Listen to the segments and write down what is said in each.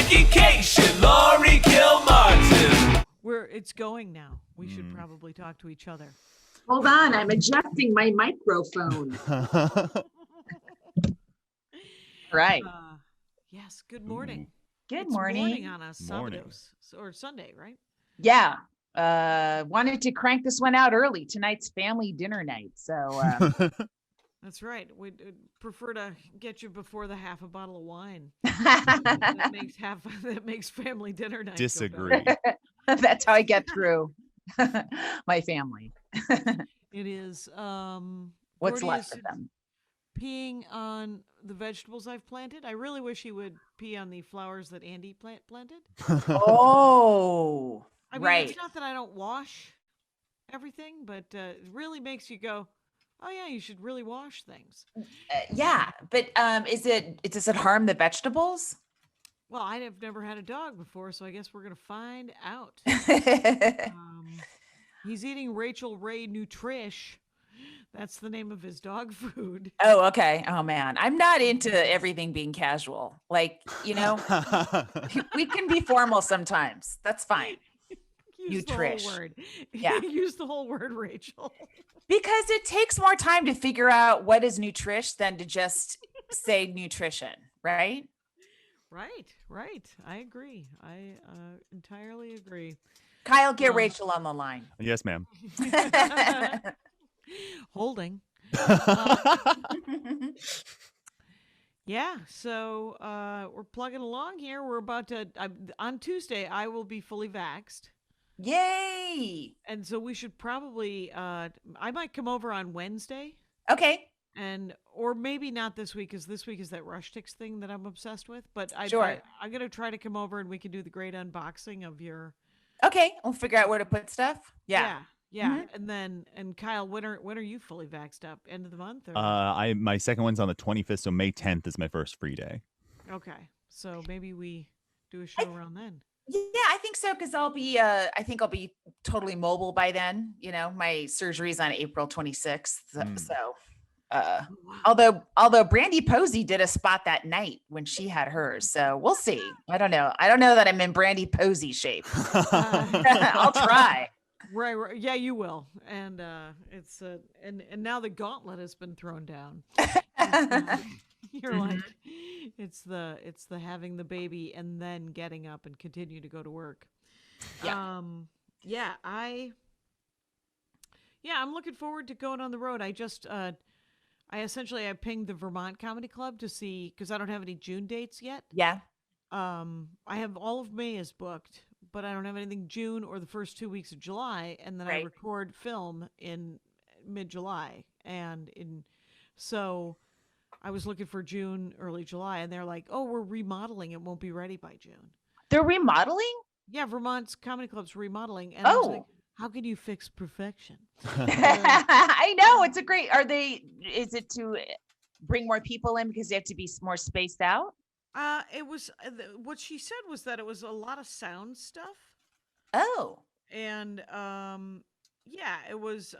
Vacation, Laurie Kilmartin. It's going now. We should probably talk to each other. Hold on, I'm adjusting my microphone. Right. Yes. Good morning. Good morning. Morning on a Sabados or Sunday, right? Yeah. Wanted to crank this one out early. Tonight's family dinner night. So That's right. We'd prefer to get you before the half a bottle of wine. that makes family dinner night. Disagree. That's how I get through my family. It is. What's Gordy left is of them? peeing on the vegetables I've planted. I really wish he would pee on the flowers that Andy planted. Oh, I mean, right. It's not that I don't wash everything, but it really makes you go, oh yeah, you should really wash things. Yeah, but does it harm the vegetables? Well, I have never had a dog before, so I guess we're gonna find out. He's eating Rachel Ray Nutrish. That's the name of his dog food. Oh, okay. Oh man, I'm not into everything being casual. Like, we can be formal sometimes. That's fine. Use Nutrish. the whole word. Yeah. Use the whole word, Rachel. Because it takes more time to figure out what is nutrish than to just say nutrition, right? Right. I agree. I entirely agree. Kyle, get Rachel on the line. Yes, ma'am. Holding. Yeah, so we're plugging along here. We're about to, on Tuesday, I will be fully vaxxed. Yay! And so we should probably, I might come over on Wednesday. Okay. Or maybe not this week, because this week is that rushtix thing that I'm obsessed with. But I'm going to try to come over and we can do the great unboxing of your. Okay, we'll figure out where to put stuff. Yeah. Mm-hmm. And Kyle, when are you fully vaxxed up? End of the month? Or? My second one's on the 25th, so May 10th is my first free day. Okay, so maybe we do a show around then. Yeah, I think so, because I'll be totally mobile by then. My surgery's on April 26th. So although Brandy Posey did a spot that night when she had hers. So we'll see. I don't know that I'm in Brandy Posey shape. I'll try. Right. Yeah, you will. And it's and now the gauntlet has been thrown down. You're like, it's the having the baby and then getting up and continue to go to work. Yeah. I'm looking forward to going on the road. I pinged the Vermont Comedy Club to see, because I don't have any June dates yet. Yeah. I have all of May is booked, but I don't have anything June or the first 2 weeks of July, and then I record film in mid-July, so I was looking for June, early July, and they're like, "Oh, we're remodeling; it won't be ready by June." They're remodeling? Yeah, Vermont's comedy club's remodeling, and I was like, how can you fix perfection? I know, it's a great. Is it to bring more people in because they have to be more spaced out? It was what she said was that it was a lot of sound stuff. Oh. And it was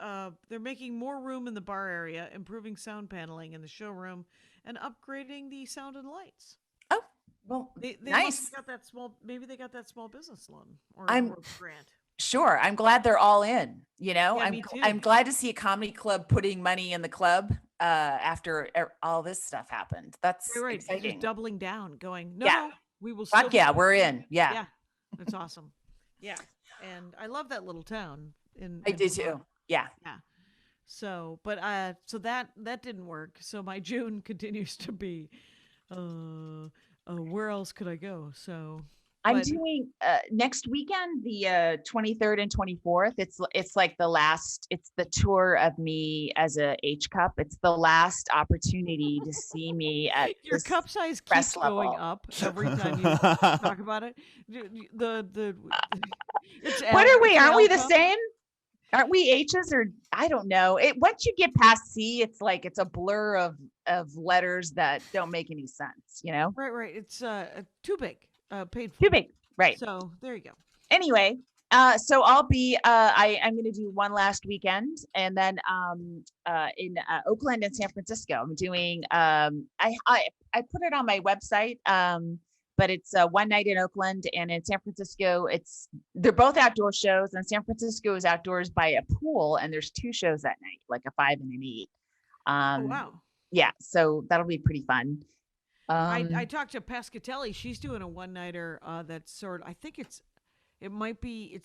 they're making more room in the bar area, improving sound paneling in the showroom, and upgrading the sound and lights. Oh, well, they nice. Maybe they got that small business loan or grant. Sure. I'm glad they're all in, Yeah, me too. I'm glad to see a comedy club putting money in the club after all this stuff happened. That's exciting. Just doubling down, going, no, we will. Fuck yeah, we're in. Yeah. That's awesome. Yeah. And I love that little town. I do too. Yeah. So, but so that didn't work. So my June continues to be, where else could I go? So I'm doing next weekend, the 23rd and 24th. It's like it's the tour of me as a H cup. It's the last opportunity to see me at your cup size keeps going up every time you talk about it. What are we? Aren't we the same? Aren't we H's, or I don't know. Once you get past C, it's like it's a blur of letters that don't make any sense, Right. It's too big. Paid for. Too big, right? So there you go. Anyway, so I'll be. I'm going to do one last weekend, and then in Oakland and San Francisco, I'm doing. I put it on my website, but it's one night in Oakland, and in San Francisco, they're both outdoor shows. And San Francisco is outdoors by a pool, and there's 2 shows that night, like a 5 and an 8. Oh, wow. Yeah, so that'll be pretty fun. I talked to Pescatelli. She's doing a one-nighter that's I think it's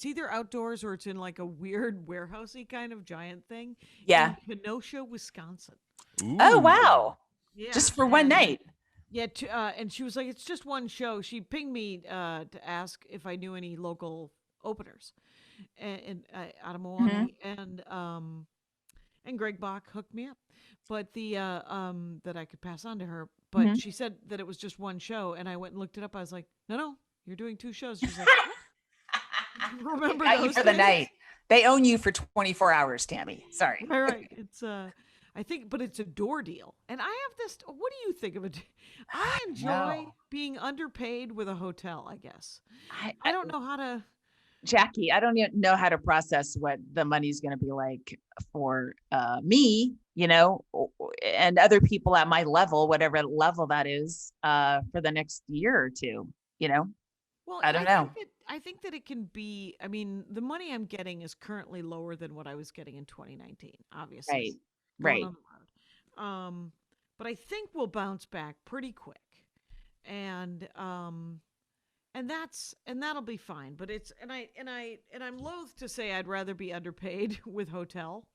either outdoors or it's in like a weird warehousey kind of giant thing. Yeah. In Kenosha, Wisconsin. Oh, wow. Yeah. Just for one night. Yeah. And she was like, it's just one show. She pinged me to ask if I knew any local openers and out of Milwaukee. And Greg Bach hooked me up. But that I could pass on to her. But she said that it was just one show, and I went and looked it up. I was like, no, you're doing 2 shows. She's like, remember They got you those for the days? night. They own you for 24 hours, Tammy. Sorry. Right. It's I think, but it's a door deal. And I have this. What do you think of it? I enjoy being underpaid with a hotel. I guess I don't know how to. Jackie, I don't even know how to process what the money's going to be like for me, and other people at my level, whatever level that is, for the next year or 2, Well, I don't know. I think that it can be. I mean, the money I'm getting is currently lower than what I was getting in 2019. Obviously, Right. on the road. But I think we'll bounce back pretty quick, and that'll be fine. But I'm loath to say I'd rather be underpaid with hotel.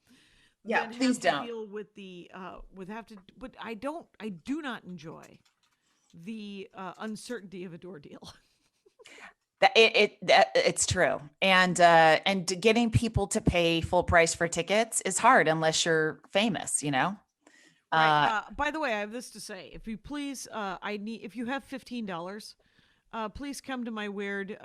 Yeah, than please have to don't. deal with the but I do not enjoy the uncertainty of a door deal. It's true. And getting people to pay full price for tickets is hard unless you're famous, Right. By the way, I have this to say. If you please, if you have $15, please come to my weird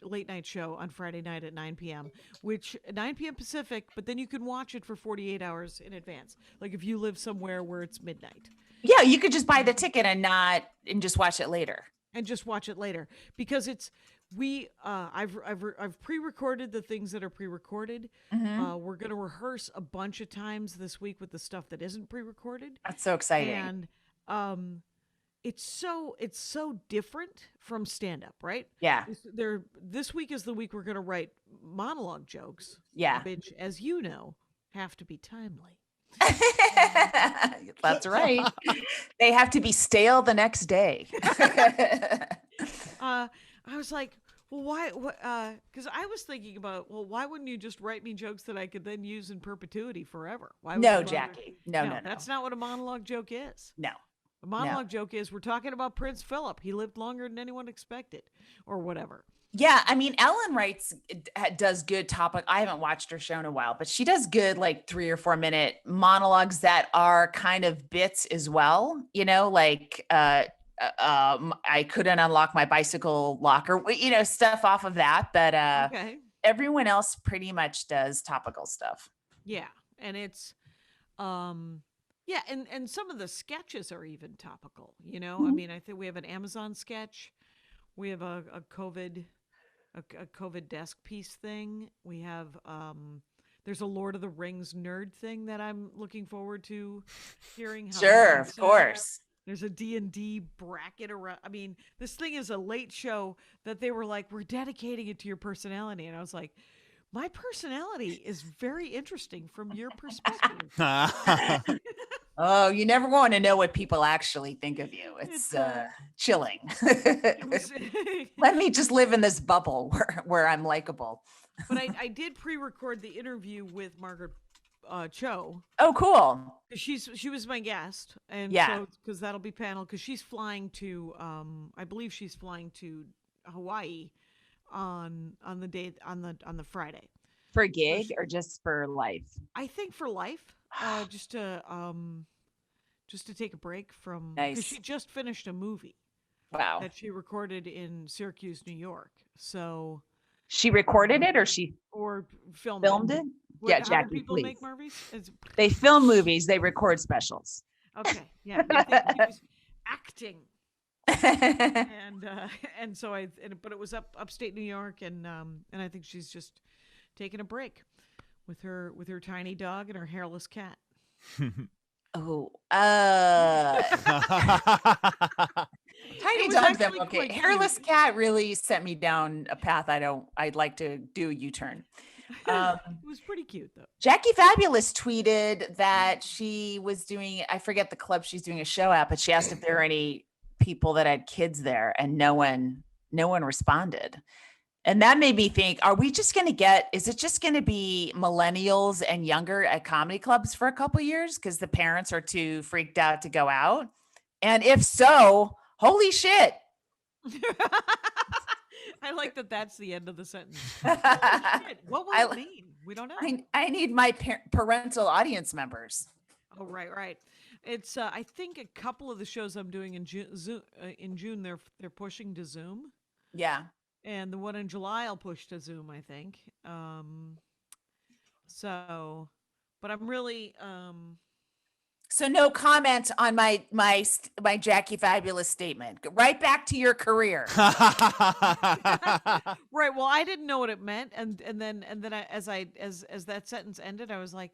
late night show on Friday night at 9 p.m., which 9 p.m. Pacific, but then you can watch it for 48 hours in advance. Like if you live somewhere where it's midnight. Yeah, you could just buy the ticket and just watch it later. Because I've pre-recorded the things that are pre-recorded. We're going to rehearse a bunch of times this week with the stuff that isn't pre-recorded. That's so exciting. And it's so different from stand-up, right? Yeah. This week is the week we're going to write monologue jokes. Yeah. Which, as you know, have to be timely. That's right. They have to be stale the next day. I was like, well, why? Because I was thinking about, well, why wouldn't you just write me jokes that I could then use in perpetuity forever? Why would No, you bother? Jackie. No. That's not what a monologue joke is. No. A monologue joke is we're talking about Prince Philip. He lived longer than anyone expected, or whatever. Yeah, I mean, Ellen does good topic. I haven't watched her show in a while, but she does good, like 3 or 4 minute monologues that are kind of bits as well. Like I couldn't unlock my bicycle locker, stuff off of that. But Okay. everyone else pretty much does topical stuff. Yeah, and it's, yeah, and some of the sketches are even topical. I mean, I think we have an Amazon sketch. We have a COVID desk piece thing. We have there's a Lord of the Rings nerd thing that I'm looking forward to hearing. Sure, of course. There's a D&D bracket around. I mean, this thing is a late show that they were like, we're dedicating it to your personality. And I was like, my personality is very interesting from your perspective. Oh, you never want to know what people actually think of you. It's chilling. Let me just live in this bubble where I'm likable. But I did pre-record the interview with Margaret Cho. Oh, cool. She was my guest, and Yeah. because that'll be panel because she's flying to I believe she's flying to Hawaii on the Friday. For a gig or just for life? I think for life, just to take a break from. Nice. 'Cause she just finished a movie. Wow. That she recorded in Syracuse, New York. So. She recorded it or filmed it? What, Yeah, how do Jackie, people please. make movies? They film movies. They record specials. Okay, yeah. I think she was acting, and so but it was upstate New York, and I think she's just taking a break with her tiny dog and her hairless cat. Tiny It was dogs, I'm actually okay. quite cute. Hairless cat really sent me down a path I'd like to do a U-turn. It was pretty cute though. Jackie Fabulous tweeted that she was doing, I forget the club she's doing a show at, but she asked if there were any people that had kids there, and no one responded. And that made me think, is it just going to be millennials and younger at comedy clubs for a couple of years because the parents are too freaked out to go out? And if so, holy shit. I like that that's the end of the sentence. Holy shit, what will it mean? We don't know. I need my parental audience members. Oh, right. It's I think a couple of the shows I'm doing in June they're pushing to Zoom. Yeah. And the one in July I'll push to Zoom, I think. But I'm really So no comment on my Jackie Fabulous statement. Go right back to your career. right. Well, I didn't know what it meant, and then as that sentence ended, I was like,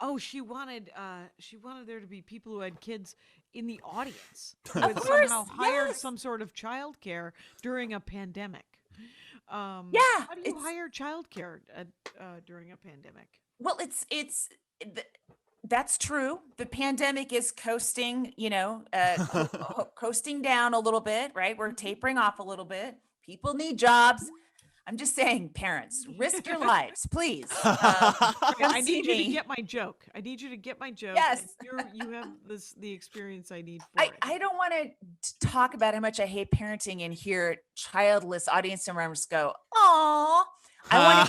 oh, she wanted there to be people who had kids in the audience who had somehow hired some sort of childcare during a pandemic. How do you hire childcare during a pandemic? Well, that's true. The pandemic is coasting, coasting down a little bit, right? We're tapering off a little bit. People need jobs. I'm just saying, parents, risk your lives, please. I need you to get my joke. Yes. You have the experience I need for it. I don't want to talk about how much I hate parenting and hear childless audience members go, "Aw." I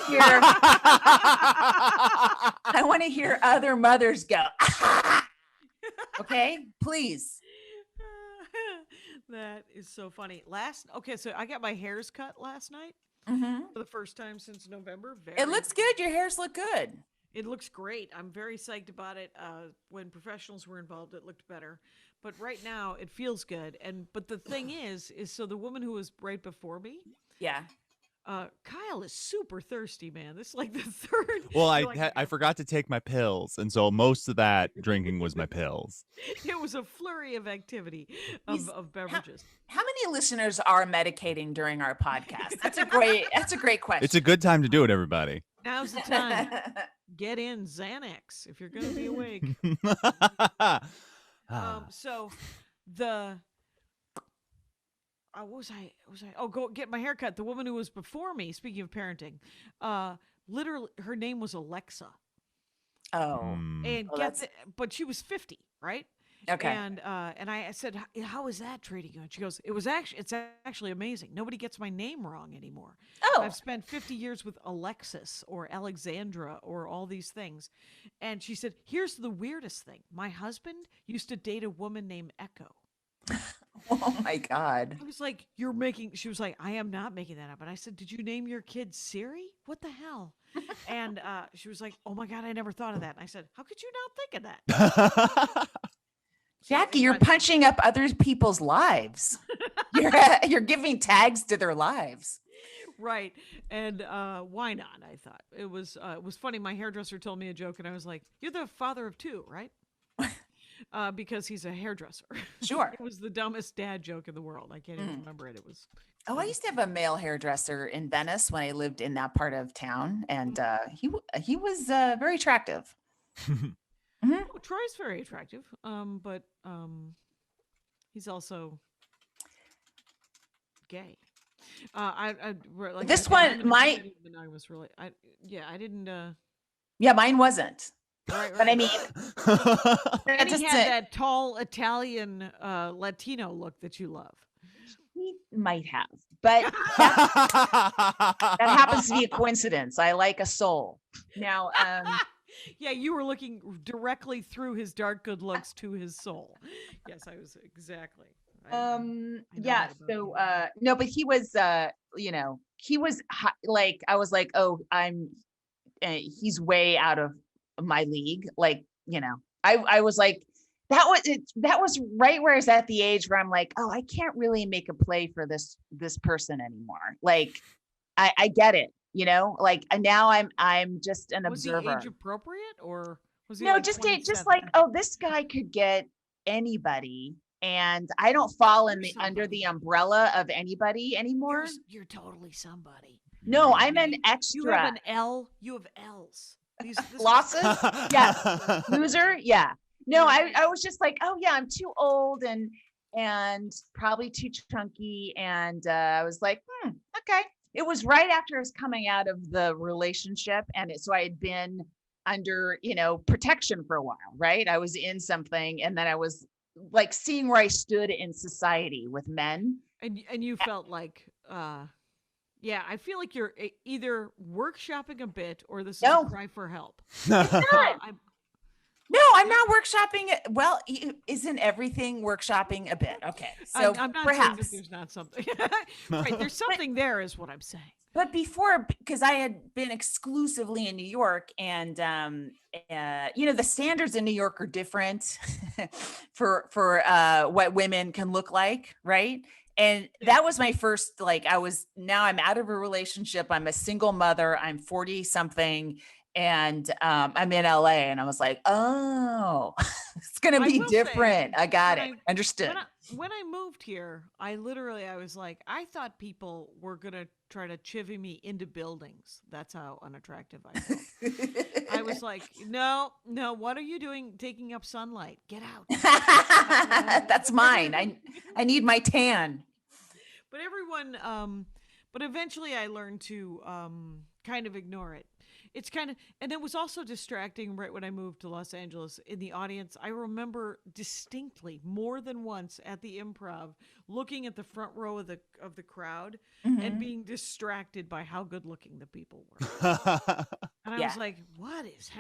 want to hear other mothers go, okay, please. That is so funny. So I got my hairs cut last night for the first time since November. It looks good. Your hairs look good. It looks great. I'm very psyched about it. When professionals were involved, it looked better. But right now, it feels good. But the thing is so the woman who was right before me, yeah. Kyle is super thirsty, man. This is like the third. Well, I forgot to take my pills, and so most of that drinking was my pills. It was a flurry of activity of beverages. How many listeners are medicating during our podcast? That's a great question. It's a good time to do it, everybody. Now's the time. Get in Xanax if you're going to be awake. So the. Go get my hair cut. The woman who was before me, speaking of parenting, literally her name was Alexa. Oh. And but she was 50, right? Okay. And I said, how is that treating you? And she goes, it's actually amazing. Nobody gets my name wrong anymore. Oh. I've spent 50 years with Alexis or Alexandra or all these things. And she said, here's the weirdest thing. My husband used to date a woman named Echo. Oh my God. I was like, she was like, I am not making that up. And I said, did you name your kid Siri? What the hell? And she was like, oh my God, I never thought of that. And I said, how could you not think of that? Jackie, you're punching up other people's lives. You're giving tags to their lives. Right. And why not? I thought it was funny. My hairdresser told me a joke and I was like, you're the father of two, right? Because he's a hairdresser. Sure. It was the dumbest dad joke in the world. I can't even remember it. It was. Oh, I used to have a male hairdresser in Venice when I lived in that part of town, and he was very attractive. Oh, Troy's very attractive, but he's also gay. This one, I didn't. Yeah, mine wasn't. Right. But I mean, and he had that tall Italian Latino look that you love. He might have, but that happens to be a coincidence. I like a soul. Now, yeah, you were looking directly through his dark good looks to his soul. Yes, I was exactly. Yeah. So, no, but he was, he was like, I was like, oh, he's way out of my league. Like, I was like, that was right where I was at the age where I'm like, oh, I can't really make a play for this person anymore. Like, I get it, like, and now I'm just an observer. Was he age appropriate or was he no, like just 27? like, oh, this guy could get anybody and I don't fall in You're under somebody. the umbrella of anybody anymore. You're totally somebody. No, I'm an You extra. have an L. You have L's. This is- Losses? Yeah. Loser? Yeah. No, Yeah. I was just like, oh yeah, I'm too old and probably too chunky. And I was like, okay. It was right after I was coming out of the relationship. So I had been under, protection for a while, right? I was in something, and then I was like seeing where I stood in society with men. And you felt like, yeah, I feel like you're either workshopping a bit or this is No. a cry for help. No, I'm not workshopping it. Well, isn't everything workshopping a bit? Okay, so I'm not saying that perhaps. there's not something. Right, there's something there, is what I'm saying. But before, because I had been exclusively in New York, and the standards in New York are different for what women can look like, right? And that was my first, now I'm out of a relationship. I'm a single mother. I'm 40 something. And I'm in LA, and I was like, oh, it's going to I be will say, different. I got it. when Understood. When I moved here, I was like, I thought people were going to try to chivvy me into buildings. That's how unattractive I felt. I was like, no, what are you doing taking up sunlight? Get out. That's mine. I need my tan. But but eventually I learned to kind of ignore it. It's kind of, and it was also distracting right when I moved to Los Angeles. In the audience, I remember distinctly more than once at the Improv looking at the front row of the crowd and being distracted by how good looking the people were. And I was like, what is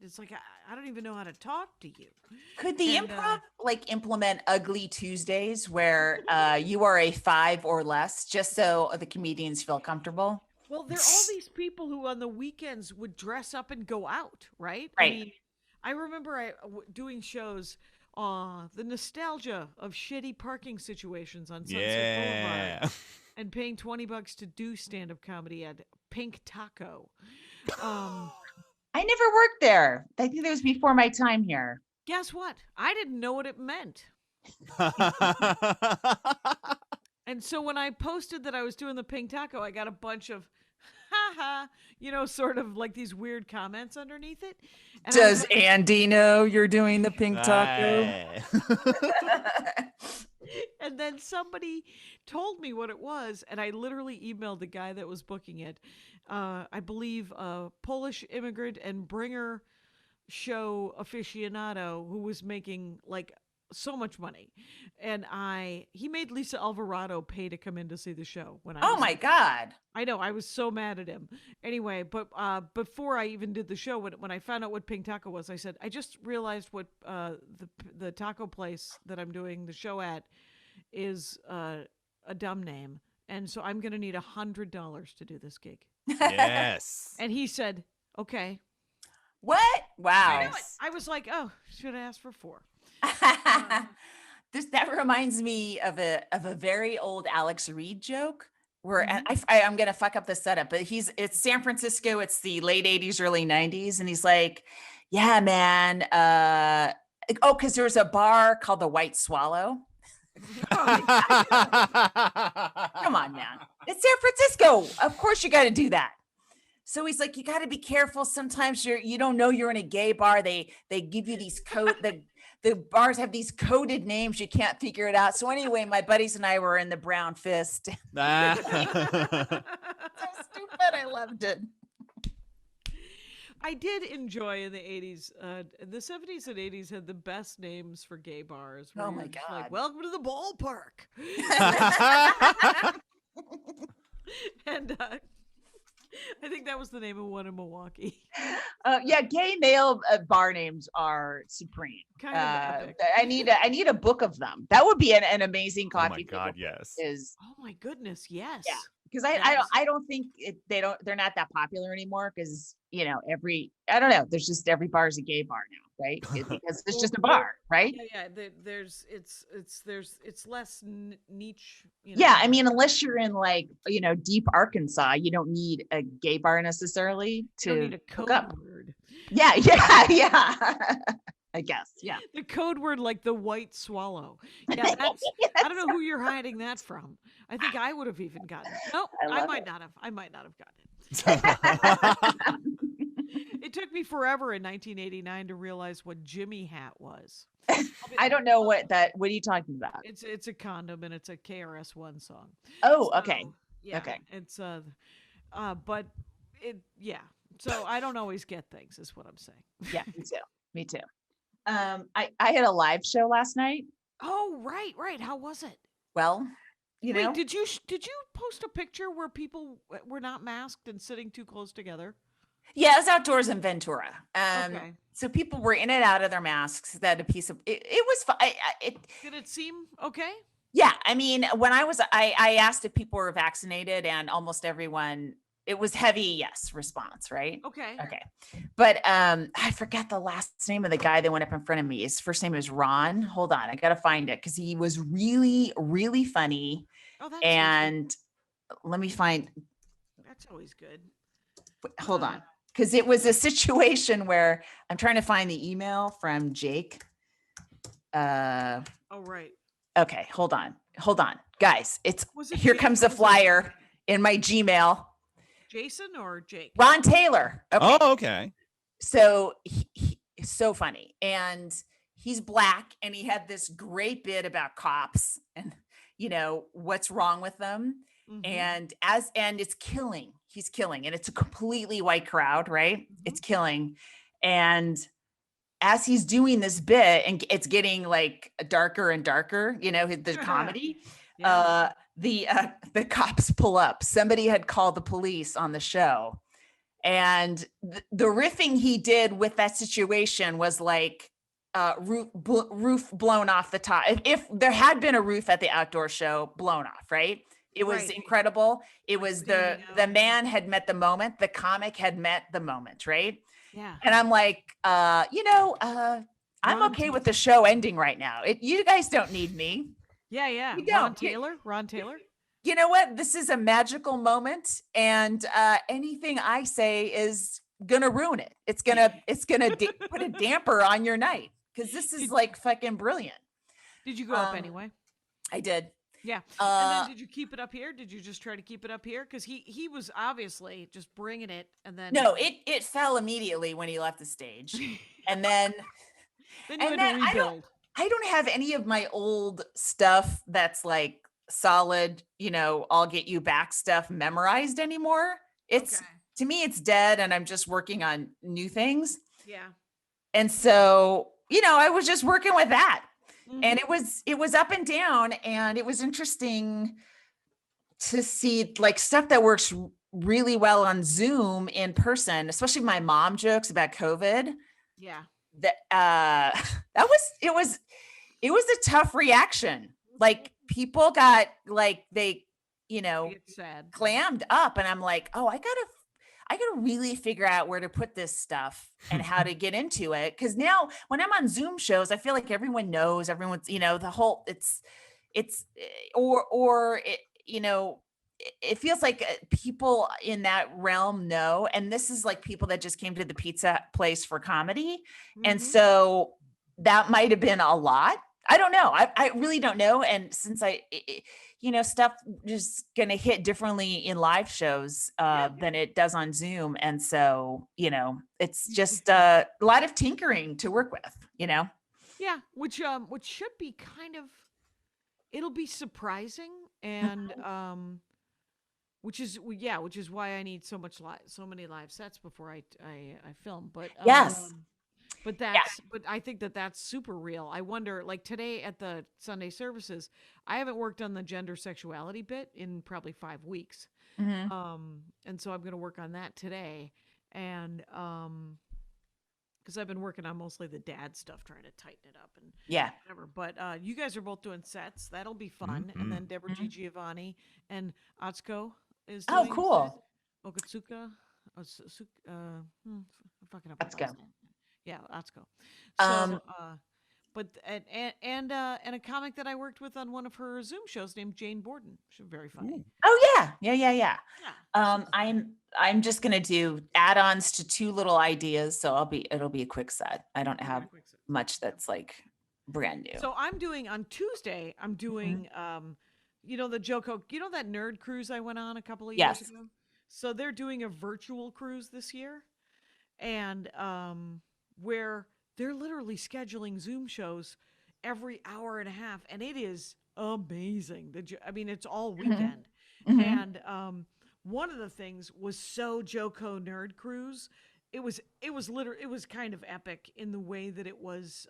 it's like, I don't even know how to talk to you. Could the Improv implement ugly Tuesdays where you are a 5 or less, just so the comedians feel comfortable? Well, there are all these people who on the weekends would dress up and go out, right? Right. I mean, I remember doing shows, the nostalgia of shitty parking situations on Sunset Boulevard, and paying $20 to do stand-up comedy at Pink Taco. I never worked there. I think that was before my time here. Guess what? I didn't know what it meant. And so when I posted that I was doing the Pink Taco, I got a bunch of, sort of like these weird comments underneath it. And Does Andy know you're doing the Pink Taco? And then somebody told me what it was, and I literally emailed the guy that was booking it. I believe a Polish immigrant and bringer show aficionado who was making so much money, and he made Lisa Alvarado pay to come in to see the show when I Oh was my God. I know, I was so mad at him. Anyway, but before I even did the show, when I found out what Pink Taco was, I said, I just realized what the taco place that I'm doing the show at is a dumb name, and so I'm going to need $100 to do this gig. Yes. And he said, okay. What? Wow. I know it. I was like, oh, should have asked for 4. That reminds me of a very old Alex Reed joke where I'm gonna fuck up the setup, but it's San Francisco, it's the late 80s, early 90s, and he's like, yeah, man, because there's a bar called the White Swallow. Come on, man, it's San Francisco, of course you got to do that. So he's like, you got to be careful. Sometimes you don't know you're in a gay bar. They give you these the bars have these coded names. You can't figure it out. So anyway, my buddies and I were in the Brown Fist. So stupid. I loved it. I did enjoy in the 80s. The 70s and 80s had the best names for gay bars. Oh my God. Like, welcome to the ballpark. And I think that was the name of one in Milwaukee. Yeah, gay male bar names are supreme. Kind of epic. I need a book of them. That would be an amazing Oh my coffee God, table. yes. Oh my goodness, yes. Yeah. Because I don't think they're not that popular anymore because I don't know, there's just every bar is a gay bar now, right? Because it's just a bar, right? Yeah. It's less niche. Yeah, I mean, unless you're in deep Arkansas, you don't need a gay bar necessarily you don't to need a hook code up. word. Yeah. I guess. Yeah. The code word, like the white swallow. Yeah, that's. I don't know who you're hiding that from. I think I would have even gotten it. No, I I love might it. not have. I might not have gotten it. It took me forever in 1989 to realize what Jimmy hat was. I don't know what are you talking about? It's a condom and it's a KRS-One song. Oh, okay. So, yeah, Okay. it's but yeah. So I don't always get things, is what I'm saying. Yeah, me too. Me too. I had a live show last night. Oh, right. How was it? Well, Wait, did you post a picture where people were not masked and sitting too close together? yeah, it was outdoors in Ventura. Okay. So people were in and out of their masks. That a piece of it was fine. Did it seem okay? Yeah, I mean, when I asked if people were vaccinated, and almost everyone, it was heavy yes response, right? Okay. Okay. But I forgot the last name of the guy that went up in front of me. His first name is Ron. Hold on, I gotta find it because he was really, really funny. Oh, that's And let me find. that's always good. Hold on, because it was a situation where I'm trying to find the email from Jake. Oh, right. Okay, hold on, guys. It's Was it here Jake comes or a was it flyer in my Gmail. Jason or Jake? Ron Taylor. Okay. Oh, okay. So he is so funny, and he's black, and he had this great bit about cops and what's wrong with them. Mhm. And it's killing. He's killing, and it's a completely white crowd, right? It's killing. And as he's doing this bit, and it's getting like darker and darker, the comedy, Yeah. the cops pull up. Somebody had called the police on the show, and the riffing he did with that situation was like roof blown off the top. If there had been a roof at the outdoor show, blown off, right? It was Right. incredible. It Like was standing the out. man had met the moment, the comic had met the moment, right? Yeah. And I'm like, I'm Ron okay with the show ending right now. You guys don't need me. Yeah. You Ron don't. Ron Taylor. You know what? This is a magical moment, and anything I say is gonna ruin it. It's gonna put a damper on your night, because this is like fucking brilliant. Did you go up anyway? I did. Yeah. And then did you keep it up here? Did you just try to keep it up here? Because he was obviously just bringing it, and then No, it fell immediately when he left the stage, and then then you and had to then rebuild. I don't have any of my old stuff that's like solid, I'll get you back stuff memorized anymore. It's Okay. to me, it's dead, and I'm just working on new things. Yeah. And so, I was just working with that. Mhm. And it was up and down, and it was interesting to see like stuff that works really well on Zoom in person, especially my mom jokes about COVID. Yeah. That it was a tough reaction. Like people got like they Get sad. clammed up, and I'm like, oh, I gotta really figure out where to put this stuff and how to get into it. Cause now when I'm on Zoom shows, I feel like everyone knows, everyone's, the whole, it feels like people in that realm know. And this is like people that just came to the pizza place for comedy. And Mhm. so that might've been a lot. I don't know. I really don't know. And since stuff just going to hit differently in live shows than it does on Zoom. And so, it's just a lot of tinkering to work with, Yeah, which should be kind of, it'll be surprising, and which is why I need so many live sets before I film. But Yes. but but I think that's super real. I wonder, like today at the Sunday services, I haven't worked on the gender sexuality bit in probably 5 weeks. Mhm. And so I'm going to work on that today, and because I've been working on mostly the dad stuff, trying to tighten it up and Yeah. whatever. But you guys are both doing sets. That'll be fun. And then Deborah G. Giovanni and Atsuko is Oh, doing cool. Okatsuka. I'm fucking up. Let's go. Yeah, Atsuko. Um, So, but and a comic that I worked with on one of her Zoom shows named Jane Borden. She's very funny. Oh yeah. Yeah. I'm just gonna do add-ons to 2 little ideas, so it'll be a quick set. I don't have much that's like brand new. So I'm doing on Tuesday, I'm doing the Joko, that nerd cruise I went on a couple of years Yes. ago? So they're doing a virtual cruise this year, and where they're literally scheduling Zoom shows every hour and a half, and it is amazing. It's all weekend. Mhm. And one of the things was so Joko Nerd Cruise. It was kind of epic in the way that it was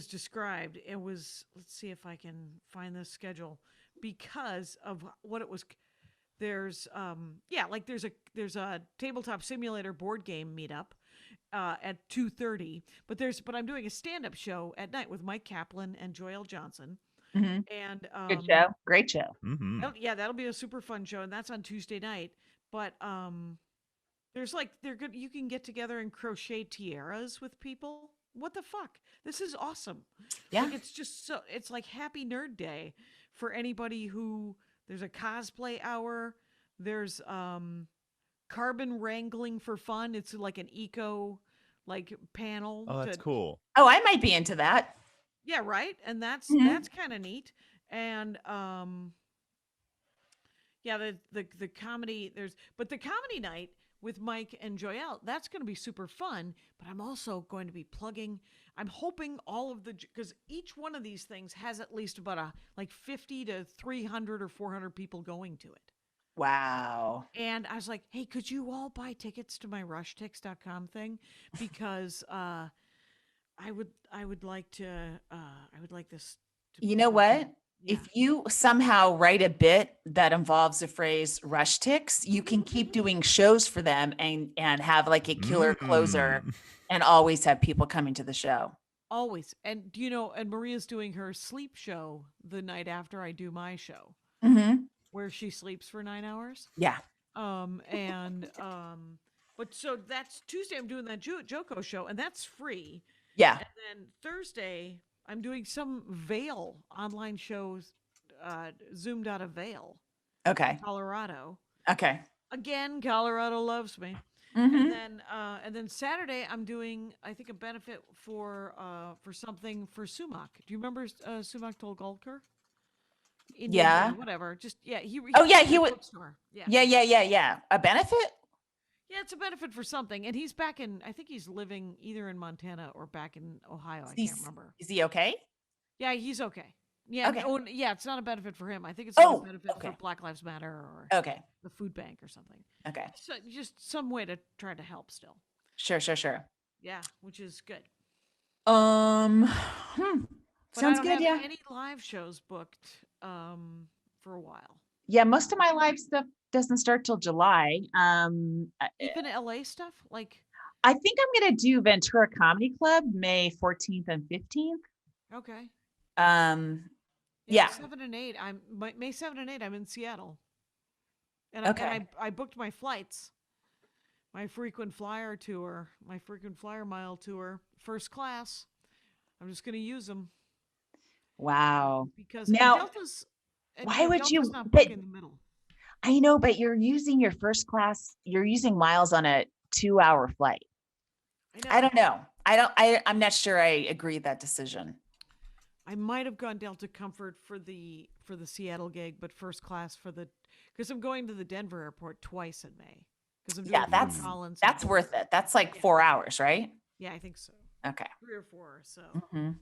described. It was, let's see if I can find the schedule, because of what it was. There's there's a tabletop simulator board game meetup at 2:30, but I'm doing a stand-up show at night with Mike Kaplan and Joelle Johnson. Mhm. And Good show. Great show. Mm-hmm. that'll be a super fun show, and that's on Tuesday night. But there's they're good. You can get together and crochet tiaras with people. What the fuck? This is awesome. Yeah. Like, it's just it's like Happy Nerd Day for anybody who. There's a cosplay hour. There's carbon wrangling for fun. It's like an eco panel. Oh, that's cool. Oh, I might be into that. Yeah, right. And that's kind of neat. And the comedy, but the comedy night with Mike and Joelle, that's going to be super fun. But I'm also going to be plugging. I'm hoping because each one of these things has at least about 50 to 300 or 400 people going to it. Wow. And I was like, hey, could you all buy tickets to my rushtix.com thing? Because I would like this to You know what? Yeah. If you somehow write a bit that involves the phrase rushtix, you can keep doing shows for them and have a killer closer and always have people coming to the show. Always. And and Maria's doing her sleep show the night after I do my show, where she sleeps for 9 hours. Yeah. But so that's Tuesday. I'm doing that Joko show, and that's free. Yeah. And then Thursday, I'm doing some Vail online shows, zoomed out of Vail, Okay. Colorado. Okay. Again, Colorado loves me. Mhm. And then Saturday, I'm doing, I think, a benefit for something for Sumac. Do you remember Sumac Tolgolker? Yeah. Whatever. Just he He would. would. Yeah. A benefit? Yeah, it's a benefit for something, and he's back in. I think he's living either in Montana or back in Ohio. I can't remember. Is he okay? Yeah, he's okay. Yeah. Okay. Oh, yeah. It's not a benefit for him. I think it's a benefit okay. for Black Lives Matter or Okay. the food bank or something. Okay. So just some way to try to help still. Sure. Yeah, which is good. But Sounds I don't good. have Yeah. Any live shows booked for a while? Yeah, most of my live stuff doesn't start till July. Even LA stuff, I think I'm gonna do Ventura Comedy Club May 14th and 15th. Okay. Yeah. 7 and 8. May 7 and 8. I'm in Seattle, and Okay. I booked my flights, my frequent flyer tour, my frequent flyer mile tour, first class. I'm just gonna use them Wow. because Now, Delta's. why would Delta's you- not but- book in the middle? I know, but you're using your first class, you're using miles on a 2-hour flight. I don't know. I'm not sure I agree with that decision. I might have gone Delta Comfort for the Seattle gig, but first class because I'm going to the Denver airport twice in May. Because I'm doing Fort Collins. That's worth it. That's 4 hours, right? Yeah, I think so. Okay. 3 or 4 or so. Mhm.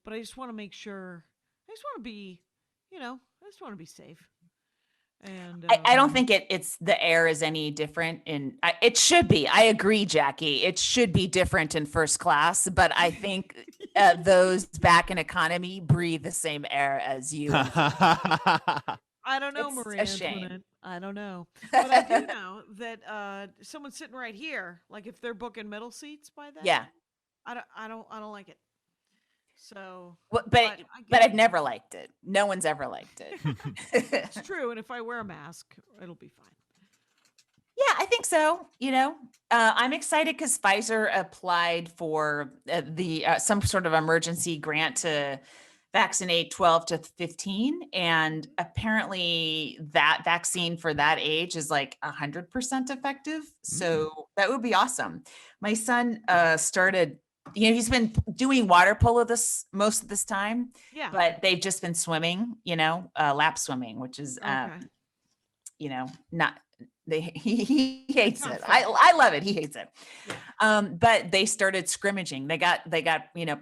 But I just want to make sure. I just want to be, I just want to be safe. And I don't think it's the air is any different it should be. I agree, Jackie. It should be different in first class, but I think those back in economy breathe the same air as you. I don't know, It's a Maria shame. Antoinette. I don't know, but I do know that someone's sitting right here. Like if they're booking middle seats by then, Yeah. I don't like it. So, But I but get I've it. never liked it. No one's ever liked it. It's true, and if I wear a mask, it'll be fine. Yeah, I think so. I'm excited because Pfizer applied for the some sort of emergency grant to vaccinate 12 to 15. And apparently that vaccine for that age is like 100% effective. So that would be awesome. My son started, he's been doing water polo most of this time, Yeah. but they've just been swimming, lap swimming, which is, Okay. not, he hates not it. fun. I love it. He hates it. Yeah. But they started scrimmaging. They got,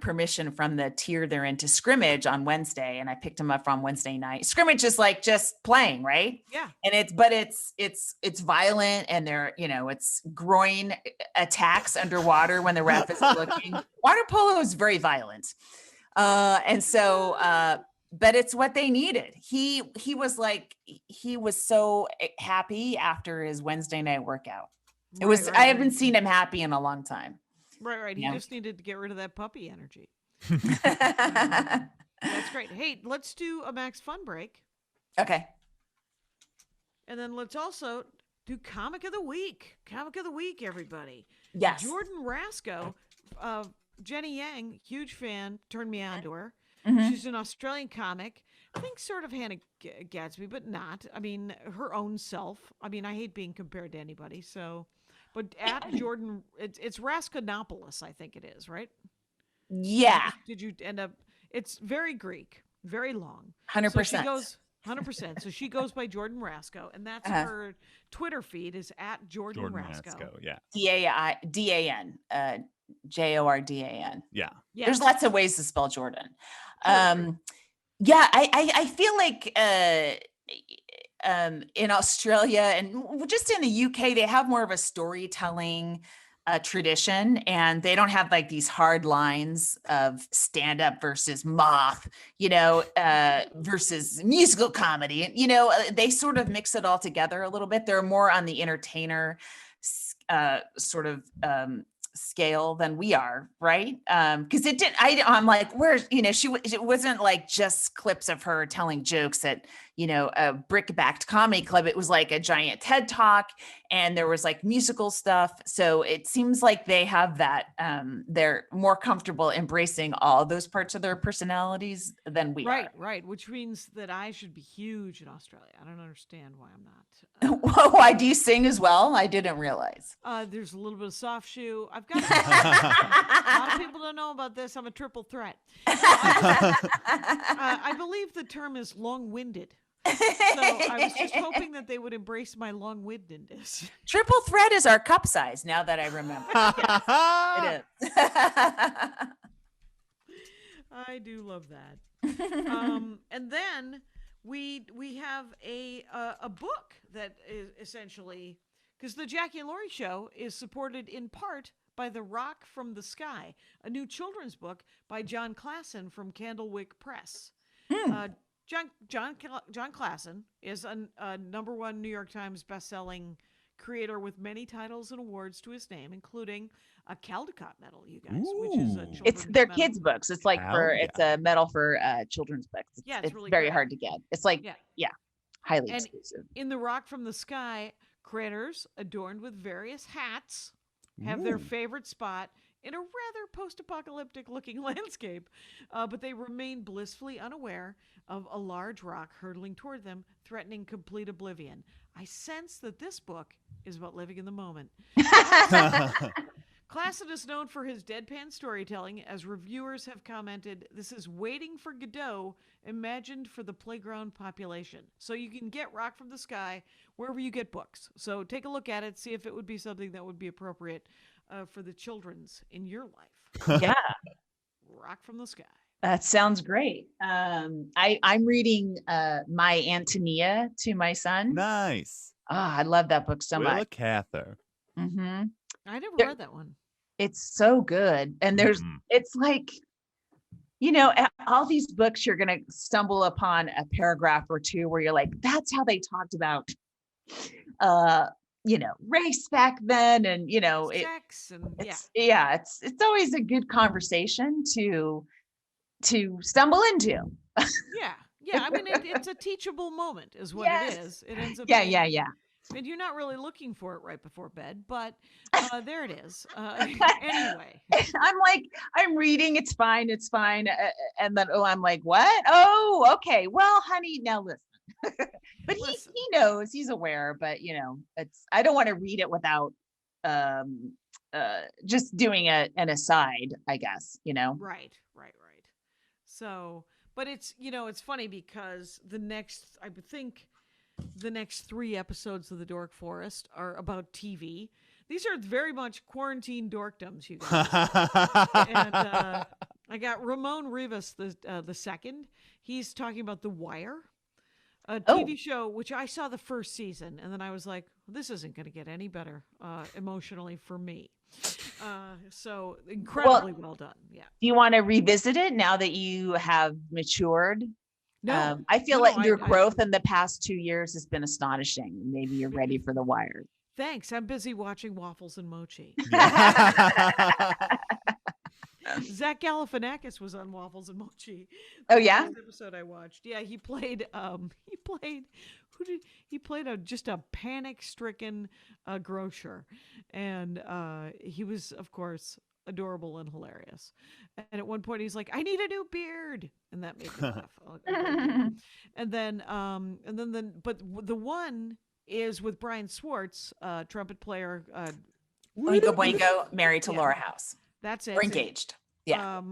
permission from the tier they're in to scrimmage on Wednesday. And I picked him up from Wednesday night. Scrimmage is like just playing, right? Yeah. And it's violent, and it's groin attacks underwater when the ref is looking. Water polo is very violent. But it's what they needed. He was so happy after his Wednesday night workout. I haven't seen him happy in a long time. Right. He Yeah. just needed to get rid of that puppy energy. That's great. Hey, let's do a Max Fun break. Okay. And then let's also do Comic of the Week. Comic of the Week, everybody. Yes. Jordan Rasko, Jenny Yang, huge fan, turned me on to her. Mhm. She's an Australian comic. I think sort of Hannah Gadsby, but not. I mean, her own self. I mean, I hate being compared to anybody. So, but at Jordan, it's Raskopoulos, I think it is, right? Yeah. Did you end up? It's very Greek, very long. 100%. So she goes 100%. So she goes by Jordan Rasko, and that's her Twitter feed is at Jordan Rasko. Yeah. DAN, JORDAN. Yeah. Yes. There's lots of ways to spell Jordan. Totally. Yeah, I feel like in Australia and just in the UK, they have more of a storytelling tradition, and they don't have like these hard lines of stand up versus moth, versus musical comedy. They sort of mix it all together a little bit. They're more on the entertainer sort of scale than we are, right? Because I'm like, where's, it wasn't like just clips of her telling jokes at, a brick-backed comedy club. It was like a giant TED talk, and there was like musical stuff. So it seems like they have that, they're more comfortable embracing all those parts of their personalities than we are. Right. Which means that I should be huge in Australia. I don't understand why I'm not. Why do you sing as well? I didn't realize. There's a little bit of soft shoe. I've got a lot of people don't know about this. I'm a triple threat. I believe the term is long-winded. So I was just hoping that they would embrace my long-windedness. Triple threat is our cup size, now that I remember. Yes, it is. I do love that. And then we have a book that is essentially, because the Jackie and Laurie Show is supported in part by The Rock from the Sky, a new children's book by John Klassen from Candlewick Press. John Klassen is a #1 New York Times bestselling creator with many titles and awards to his name, including a Caldecott Medal, you guys, which is a children's They're medal. kids' books. It's like it's a medal for children's books. It's really very great. hard to get. It's like highly And exclusive. in The Rock from the Sky, critters adorned with various hats have their favorite spot in a rather post-apocalyptic looking landscape, but they remain blissfully unaware of a large rock hurtling toward them, threatening complete oblivion. I sense that this book is about living in the moment. Klassen is known for his deadpan storytelling. As reviewers have commented, this is Waiting for Godot, imagined for the playground population. So you can get Rock from the Sky wherever you get books. So take a look at it, see if it would be something that would be appropriate for the children's in your life. Yeah, Rock from the Sky. that sounds great. I'm reading My Antonia to my son. Nice. I love that book so Willa much. Cather. Mm-hmm. I never There- read that one. It's so good. And it's like, all these books, you're going to stumble upon a paragraph or two where you're like, that's how they talked about, race back then. And, Sex and it's always a good conversation to stumble into. yeah. I mean, it's a teachable moment, is what it is. It ends up. Yeah. And you're not really looking for it right before bed, but there it is. Anyway. I'm like, I'm reading, it's fine, and then I'm like, what? Oh, okay. Well, honey, now listen. But Listen. he knows, he's aware, but I don't want to read it without just doing an aside, I guess, Right. So, but it's funny because I would think the next 3 episodes of the Dork Forest are about TV. These are very much quarantine dorkdoms, you guys. And I got Ramon Rivas the second. He's talking about The Wire, a TV show which I saw the first season, and then I was like, this isn't going to get any better emotionally for me. So incredibly well done. Yeah. Do you want to revisit it now that you have matured? No, I feel no, like your I- growth in the past 2 years has been astonishing. Maybe you're ready for The Wire. Thanks. I'm busy watching Waffles and Mochi. Zach Galifianakis was on Waffles and Mochi. Oh, yeah? Last episode I watched. Yeah, he played just a panic-stricken grocer, and he was, of course, adorable and hilarious. And at one point he's like, I need a new beard, and that made me laugh. And then but the one is with Brian Swartz, trumpet player. Oingo Boingo, married to Yeah. Laura House. That's it. Or engaged. Yeah.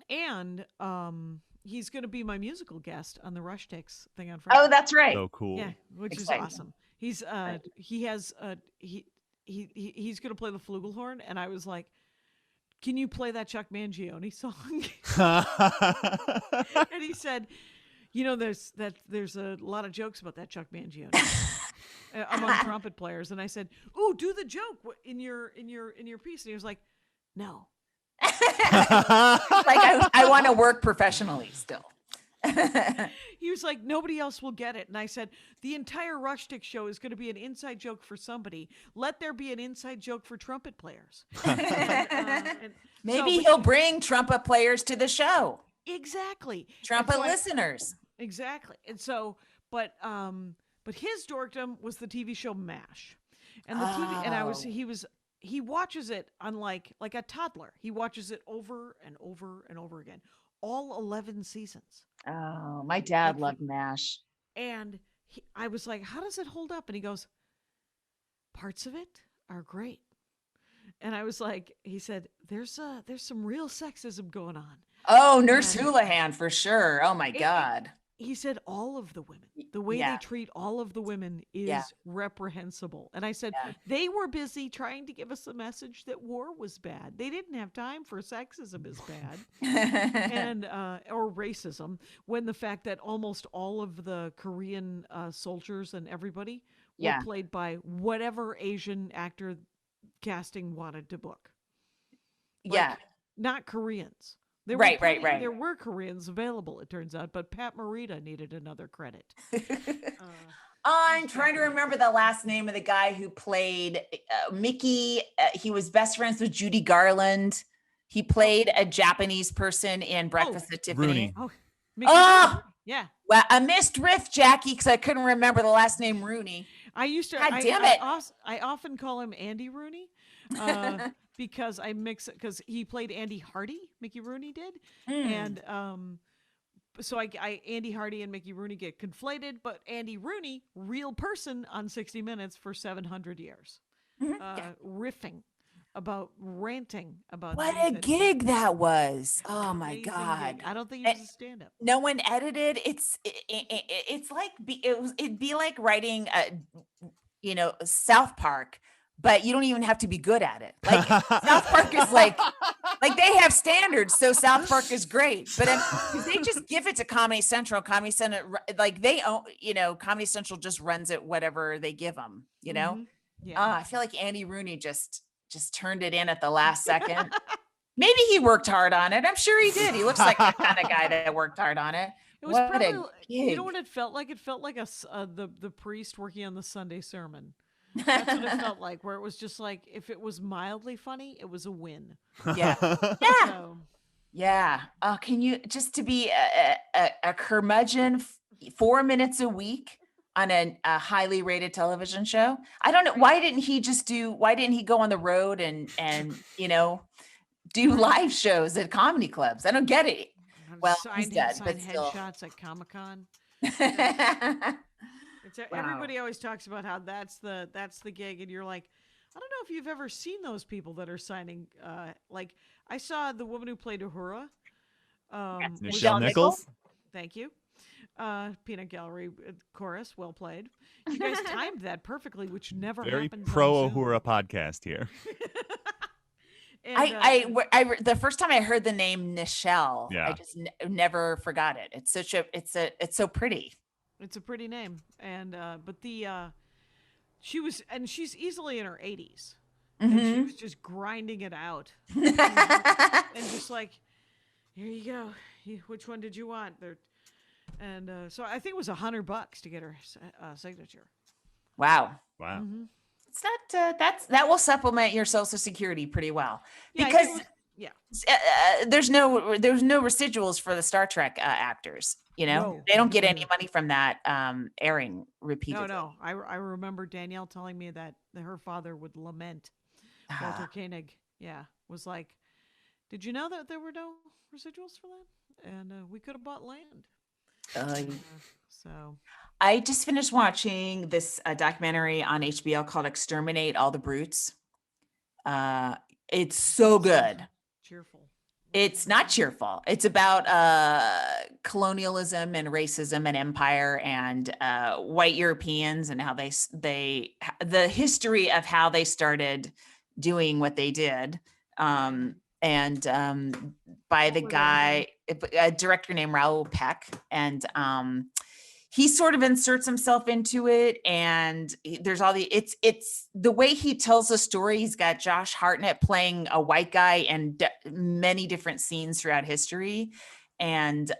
And he's going to be my musical guest on the rushtix thing on Friday. Oh, that's right. So cool. Yeah, which Exciting. is awesome. He's he's going to play the flugelhorn, and I was like, can you play that Chuck Mangione song? And he said, there's a lot of jokes about that Chuck Mangione among trumpet players. And I said, "Ooh, do the joke in your piece." And he was like, "No." Like I want to work professionally still. He was like, "Nobody else will get it." And I said, "The entire rushtix show is going to be an inside joke for somebody. Let there be an inside joke for trumpet players." Maybe So- he'll bring trumpet players to the show. Exactly. Trumpet And so listeners. Exactly. And so, but his dorkdom was the TV show MASH. And the TV, and he watches it unlike like a toddler. He watches it over and over and over again. All 11 seasons. Oh, my dad loved MASH. And I was like, how does it hold up? And he goes, parts of it are great. And I was like, he said, there's some real sexism going on. Oh, Nurse Houlihan for sure. Oh my God. He said all of the women, the way Yeah. they treat all of the women is Yeah. reprehensible. And I said, Yeah. they were busy trying to give us the message that war was bad. They didn't have time for sexism is bad and or racism, when the fact that almost all of the Korean soldiers and everybody were Yeah. played by whatever Asian actor casting wanted to book. Yeah. Not Koreans. There Right, were right, right. There were Koreans available, it turns out, but Pat Morita needed another credit. I'm trying to remember the last name of the guy who played Mickey. He was best friends with Judy Garland. He played a Japanese person in Breakfast at Tiffany. Rooney. Oh, Mickey Oh! Rooney. Yeah. Well, a missed riff, Jackie, because I couldn't remember the last name Rooney. I used to. God I, damn I it. I often call him Andy Roony, because I mix it because he played Andy Hardy. Mickey Rooney did, and so I Andy Hardy and Mickey Rooney get conflated. But Andy Rooney, real person on 60 Minutes for 700 years, riffing about ranting about What things a that- gig that was. Oh my amazing God. gig. I don't think he was a stand-up. No one edited. It's like it'd be like writing South Park, but you don't even have to be good at it. Like South Park is like they have standards, so South Park is great. But 'cause they just give it to Comedy Central. Comedy Central, like they own, Comedy Central just runs it whatever they give them. Mhm. Yeah. I feel like Andy Rooney just turned it in at the last second. Maybe he worked hard on it. I'm sure he did. He looks like the kind of guy that worked hard on it. It was What a probably, you gig. know what it felt like? It felt like the priest working on the Sunday sermon. That's what it felt like, where it was just like, if it was mildly funny, it was a win. Yeah. Yeah. So, Yeah. Can you just to be a curmudgeon 4 minutes a week on a highly rated television show. I don't know. Why didn't he go on the road and do live shows at comedy clubs? I don't get it. Well, he's dead, but still. headshots at Comic-Con. Wow. Everybody always talks about how that's the gig, and you're like, I don't know if you've ever seen those people that are signing. Like I saw the woman who played Uhura. Nichelle Nichols. Thank you. Peanut Gallery chorus, well played. You guys timed that perfectly, which never Very happens. pro Uhura podcast here. And, I the first time I heard the name Nichelle, Yeah. I just never forgot it. It's so pretty. it's a pretty name, and but she's easily in her 80s, and she was just grinding it out, and just like, here you go. Which one did you want? And so I think it was $100 to get her signature. Wow. Wow. Mm-hmm. It's not that will supplement your Social Security pretty well, Yeah, because yeah, there's no residuals for the Star Trek actors. No. They don't get any money from that airing repeatedly. no. I remember Danielle telling me that her father would lament. Walter Koenig, was like, did you know that there were no residuals for that? And we could have bought land. So I just finished watching this documentary on HBO called Exterminate All the Brutes. It's so good. cheerful. It's not cheerful. It's about colonialism and racism and empire and white Europeans and how the history of how they started doing what they did. By the guy, a director named Raoul Peck, and he sort of inserts himself into it, and there's all it's the way he tells the story. He's got Josh Hartnett playing a white guy in many different scenes throughout history, and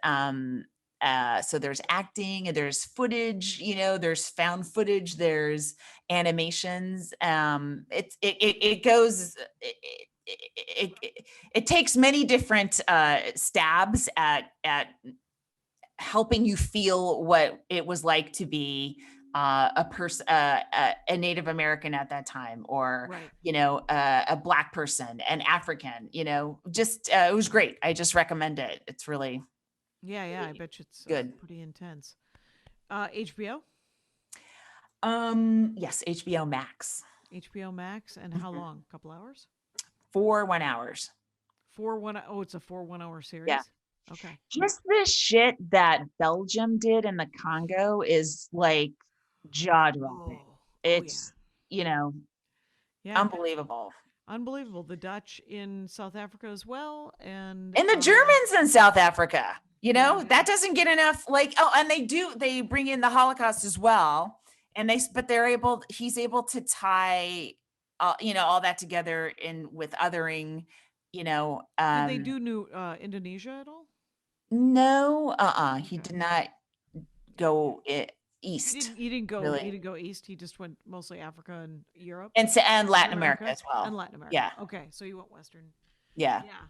so there's acting and there's footage, there's found footage, there's animations. It takes many different stabs at helping you feel what it was like to be a person, a Native American at that time, or Right. a Black person, an African. Just it was great. I just recommend it. It's really Yeah, I bet you it's good. pretty intense. HBO? Yes, HBO Max. HBO Max, and how long? A couple hours? 4 1 hours. It's a 4 1-hour series. Yeah. Okay. Just the shit that Belgium did in the Congo is like jaw dropping. It's, Yeah. Unbelievable. Unbelievable. The Dutch in South Africa as well, and The Germans in South Africa, Yeah. that doesn't get enough, and they bring in the Holocaust as well. And he's able to tie, all that together with othering, Did they do Indonesia at all? No, he Okay. did not go east. He didn't go. really. He didn't go east. He just went mostly Africa and Europe And Latin America as well. And Latin America. Yeah. Okay, so you went Western. Yeah. Yeah.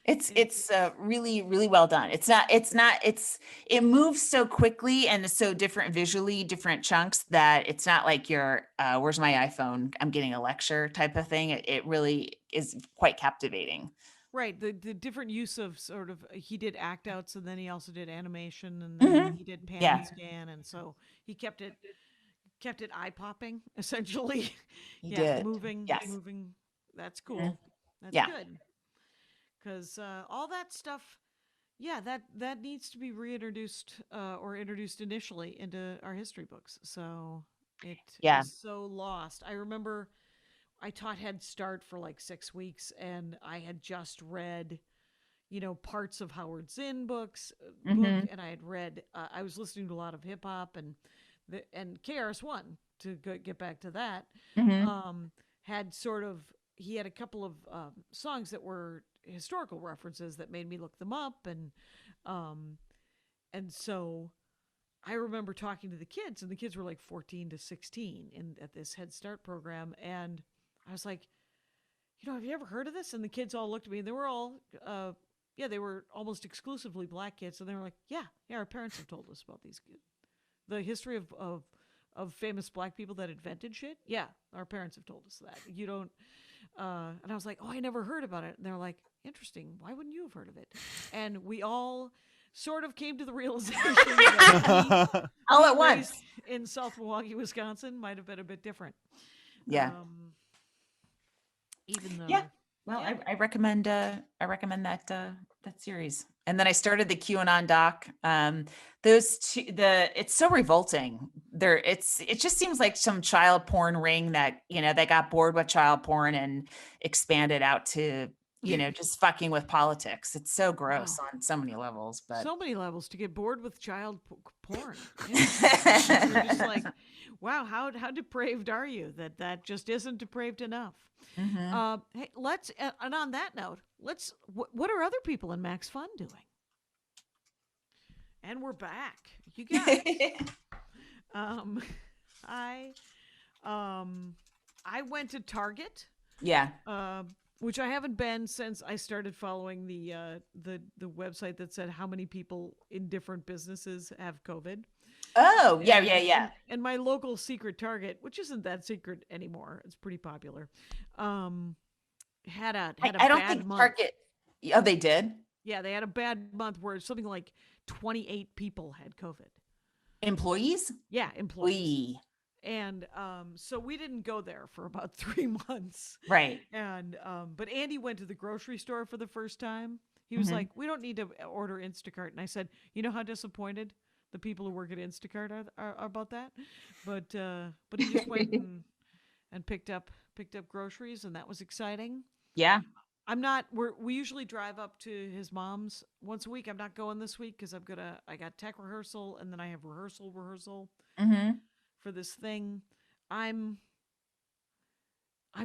It's really, really well done. It moves so quickly and is so different visually, different chunks, that it's not like you're where's my iPhone? I'm getting a lecture type of thing. It really is quite captivating. Right. The different use of sort of, he did act outs, and then he also did animation, and then he did pan Yeah. and scan, and so he kept it eye popping essentially. He did. Moving. Yes. Moving. That's cool. That's Yeah. good. Because all that stuff, that needs to be reintroduced or introduced initially into our history books. So it is so lost. I remember I taught Head Start for like 6 weeks, and I had just read, parts of Howard Zinn book, and I had read. I was listening to a lot of hip hop and KRS-One, to get back to that. Had sort of, he had a couple of songs that were historical references that made me look them up, and so I remember talking to the kids, and the kids were like 14 to 16 at this Head Start program, and I was like, have you ever heard of this? And the kids all looked at me, and they were all they were almost exclusively Black kids, and they were like, yeah, our parents have told us about these kids. The history of famous black people that invented shit? Yeah, our parents have told us that. You don't. And I was like, oh, I never heard about it. And they're like, interesting. Why wouldn't you have heard of it? And we all sort of came to the realization that All at being once. raised in South Milwaukee, Wisconsin, might have been a bit different. Yeah. Even though, Yeah. Well, yeah. I recommend that series. And then I started the QAnon doc. Those two, it's so revolting. It just seems like some child porn ring that, they got bored with child porn and expanded out to, just fucking with politics. It's so gross Wow. on so many levels, but So many levels to get bored with child porn. Yeah. We're just like, wow, how depraved are you that just isn't depraved enough? Mhm. Hey, and on that note, what are other people in Max Fun doing? And we're back, you guys. I went to Target, Yeah. which I haven't been since I started following the website that said how many people in different businesses have COVID. Oh, yeah. And my local secret Target, which isn't that secret anymore, it's pretty popular, had a I don't bad think month. Target. Oh, they did. Yeah, they had a bad month where something like 28 people had COVID. Employees? Yeah, employees. We. And so we didn't go there for about 3 months. Right. And but Andy went to the grocery store for the first time. He was like, "We don't need to order Instacart." And I said, "You know how disappointed the people who work at Instacart are about that?" But he just went and picked up groceries, and that was exciting. Yeah. We usually drive up to his mom's once a week. I'm not going this week because I got tech rehearsal, and then I have rehearsal Mm-hmm. for this thing. I'm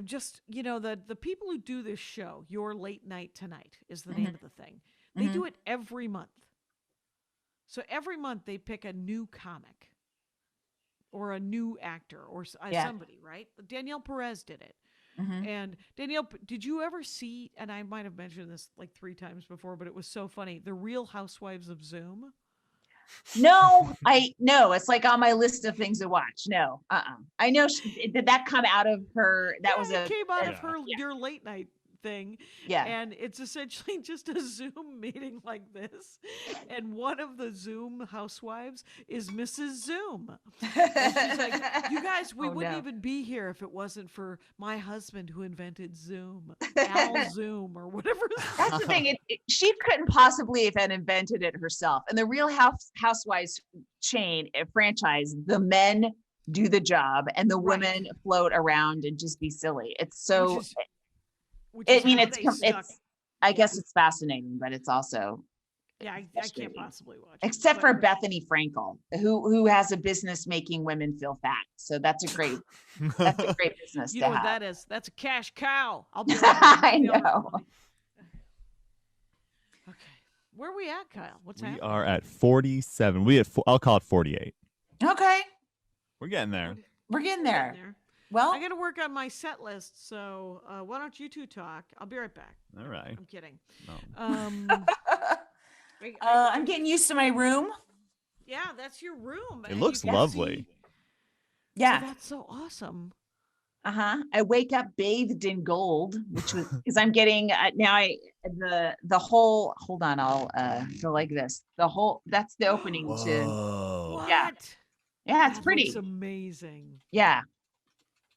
just, the people who do this show, Your Late Night Tonight is the name of the thing. They do it every month. So every month they pick a new comic or a new actor or somebody, right? Danielle Perez did it. And Danielle, did you ever see, and I might have mentioned this like 3 times before, but it was so funny, The Real Housewives of Zoom? No, it's like on my list of things to watch. No, I know. Did that come out of her? That was it came out of Yeah. her Your Late Night thing. Yeah. And it's essentially just a Zoom meeting like this. And one of the Zoom housewives is Mrs. Zoom. And she's like, you guys, we wouldn't even be here if it wasn't for my husband who invented Zoom, Al Zoom or whatever. That's the thing. She couldn't possibly have invented it herself. And the Real Housewives franchise, the men do the job and the women float around and just be silly. It's so. I guess it's fascinating, but it's also. Yeah, I can't possibly watch it. Except for Bethany Frankel, who has a business making women feel fat. So that's a great business You to know what have. that is? That's a cash cow. I'll be I know. Okay. Where are we at, Kyle? What's We happening? are at 47. I'll call it 48. Okay. We're getting there. We're getting Getting there. Well, I got to work on my set list, so why don't you two talk? I'll be right back. All right. I'm kidding. No. I'm getting used to my room. Yeah, that's your room. It and looks you can lovely. see- Yeah. That's so awesome. I wake up bathed in gold, which was because I'm getting the whole. Hold on, I'll go like this. That's the opening to. Whoa. What? Yeah. Yeah, it's That pretty. looks amazing. Yeah.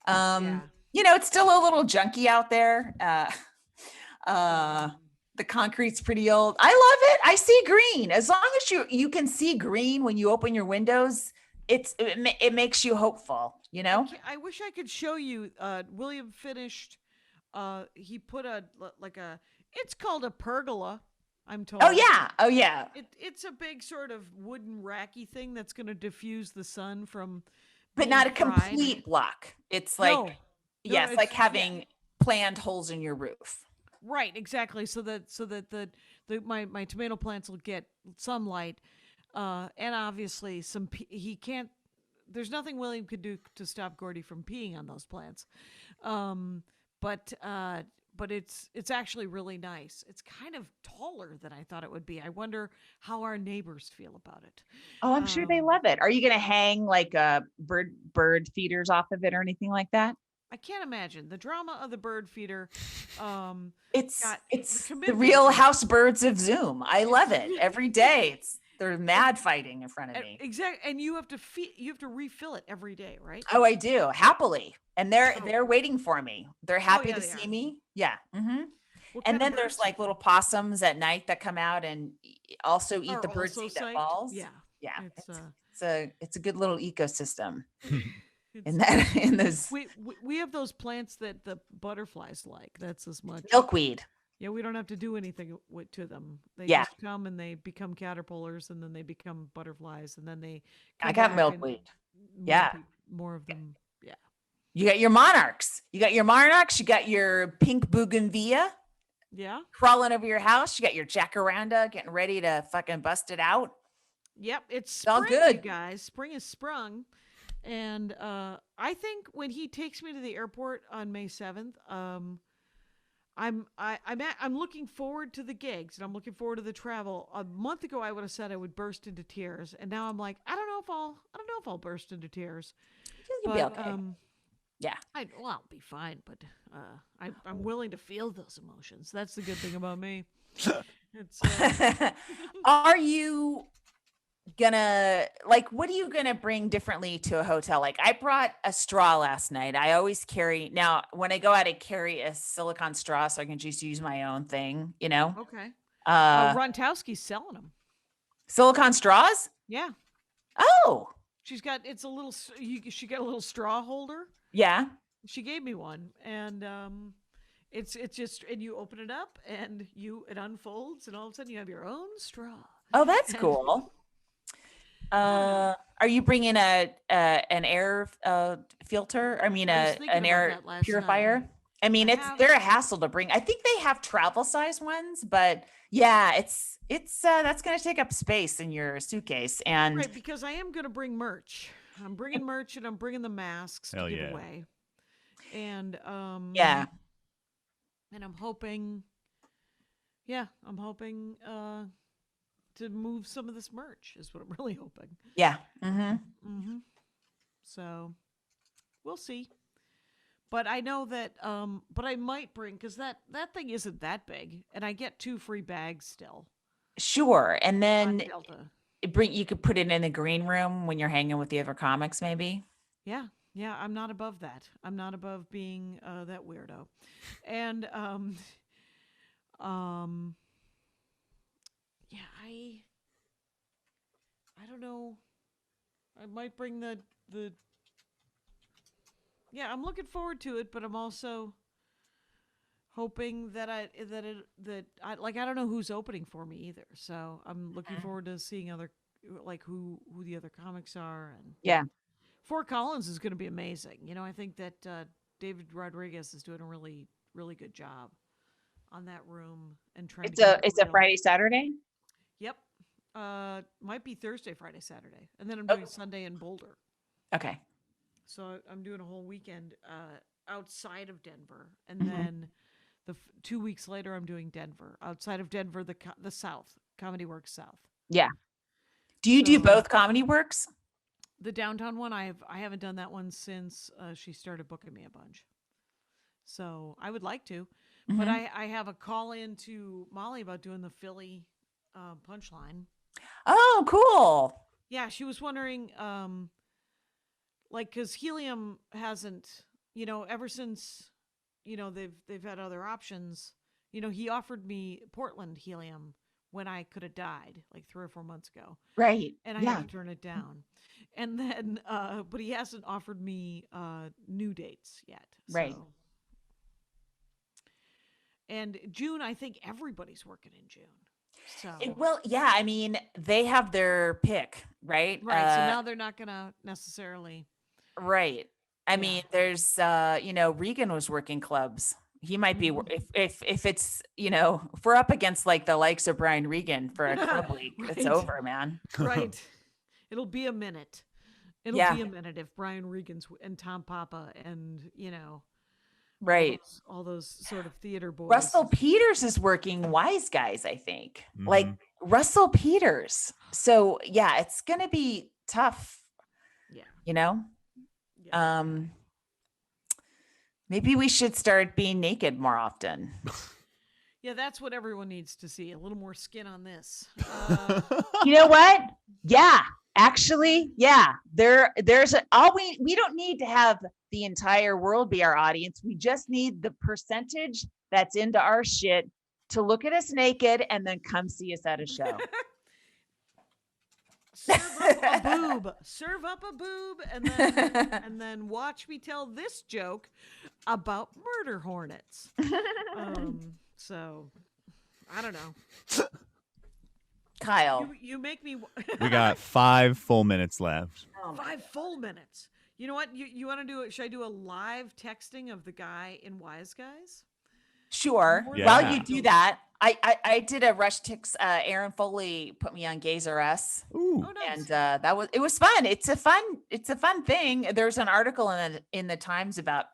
Yeah. It's still a little junky out there. The concrete's pretty old. I love it. I see green. As long as you can see green when you open your windows, it makes you hopeful, I wish I could show you. William finished. He put it's called a pergola. I'm told. Oh yeah. It's a big sort of wooden racky thing that's going to diffuse the sun from. But being not a fried. complete block. It's like, No. yes, it's- like having planned holes in your roof. Right, exactly. So that my tomato plants will get sunlight, and obviously he can't. There's nothing William could do to stop Gordy from peeing on those plants, but but it's actually really nice. It's kind of taller than I thought it would be. I wonder how our neighbors feel about it. Oh, I'm sure they love it. Are you going to hang like bird feeders off of it or anything like that? I can't imagine the drama of the bird feeder. It's got it's the commitment real to- house birds of Zoom. I love it every day. They're mad fighting in front of me. Exactly, and you have to refill it every day, right? Oh, I do, happily, and Oh. they're waiting for me. They're happy yeah, to they see are. me. Yeah. Mm-hmm. What And kind of then there's birds like little possums at night that come out and also eat are the bird also seed that psyched? falls. Yeah, Yeah. it's It's a good little ecosystem it's, in that in this we have those plants that the butterflies like. That's as much. milkweed. Yeah, we don't have to do anything to them. They Yeah. just come and they become caterpillars, and then they become butterflies, and then they. I come got back and milkweed. more Yeah. more of them. Yeah. You got your monarchs. You got your monarchs. You got your pink bougainvillea Yeah. crawling over your house. You got your jacaranda getting ready to fucking bust it out. Yep. It's all spring, good. you guys. Spring is sprung, and I think when he takes me to the airport on May 7th, I'm looking forward to the gigs, and I'm looking forward to the travel. A month ago, I would have said I would burst into tears, and now I'm like, I don't know if I'll burst into tears. You'll be okay. Yeah. I'll be fine, but I'm willing to feel those emotions. That's the good thing about me. It's Are you gonna what are you gonna bring differently to a hotel? Like I brought a straw last night. I always carry now when I go out, I carry a silicone straw so I can just use my own thing, okay. Uh Rontowski's selling them. silicone straws? Yeah, Oh, she got a little straw holder. yeah. She gave me one, and it's just, and you open it up and it unfolds, and all of a sudden you have your own straw. Oh, that's cool. Are you bringing an air filter? I mean, I was thinking an about air that last purifier? night. I mean, they're a hassle to bring. I think they have travel size ones, but yeah, it's that's going to take up space in your suitcase. And Right, because I am going to bring merch. I'm bringing merch, and I'm bringing the masks Hell to give yeah. away. And yeah, and I'm hoping to move some of this merch is what I'm really hoping. yeah. Mm-hmm. Mm-hmm. So we'll see. But I know that but I might bring, because that thing isn't that big, and I get 2 free bags still Sure. And on then Delta. you could put it in the green room when you're hanging with the other comics, maybe. Yeah, I'm not above that. I'm not above being that weirdo. And yeah, I don't know. I might bring the yeah, I'm looking forward to it, but I'm also hoping that I don't know who's opening for me either. So I'm looking forward to seeing other, like who the other comics are. And Yeah. Fort Collins is going to be amazing. I think that David Rodriguez is doing a really, really good job on that room and trying It's to keep it a real. Friday, Saturday. Yep. Might be Thursday, Friday, Saturday. And then I'm doing Sunday in Boulder. Okay. So I'm doing a whole weekend outside of Denver, and Mhm. then 2 weeks later I'm doing Denver. Outside of Denver, the South, Comedy Works South. Yeah. Do you do So- both Comedy Works? The downtown one, I haven't done that one since she started booking me a bunch. So I would like to, but Mhm. I have a call in to Molly about doing the Philly punchline. Oh, cool. Yeah, she was wondering, because Helium hasn't, ever since, they've had other options. He offered me Portland Helium when I could have died, like 3 or 4 months ago, Right. and I yeah. had to turn it down. And then, but he hasn't offered me new dates yet. Right. So. And June, I think everybody's working in June. So. Well, yeah, I mean, they have their pick, right? Right. So now they're not going to necessarily. Right. I Yeah. mean, there's Regan was working clubs. He might be if it's, if we're up against like the likes of Brian Regan for a club league, it's Right. over, man. Right. It'll be a minute. It'll Yeah. be a minute if Brian Regan's and Tom Papa and, Right. All those sort of theater boys. Russell Peters is working Wise Guys, I think. Like Mhm. Russell Peters. So yeah, it's gonna be tough. Yeah. You know? Yeah. Maybe we should start being naked more often. Yeah, that's what everyone needs to see. A little more skin on this. You know what? Yeah, actually, yeah. There's we don't need to have the entire world be our audience. We just need the percentage that's into our shit to look at us naked and then come see us at a show. Serve up a boob. Serve up a boob, and then watch me tell this joke about murder hornets. So I don't know. Kyle. You make me. We got 5 full minutes left. 5 full minutes. You know what? You want to do it? Should I do a live texting of the guy in Wise Guys? Sure. More than While Yeah. you do that, I did a rushtix. Aaron Foley put me on Gays R Us. Ooh. Oh, nice. And it was fun. It's a fun thing. There's an article in the Times about,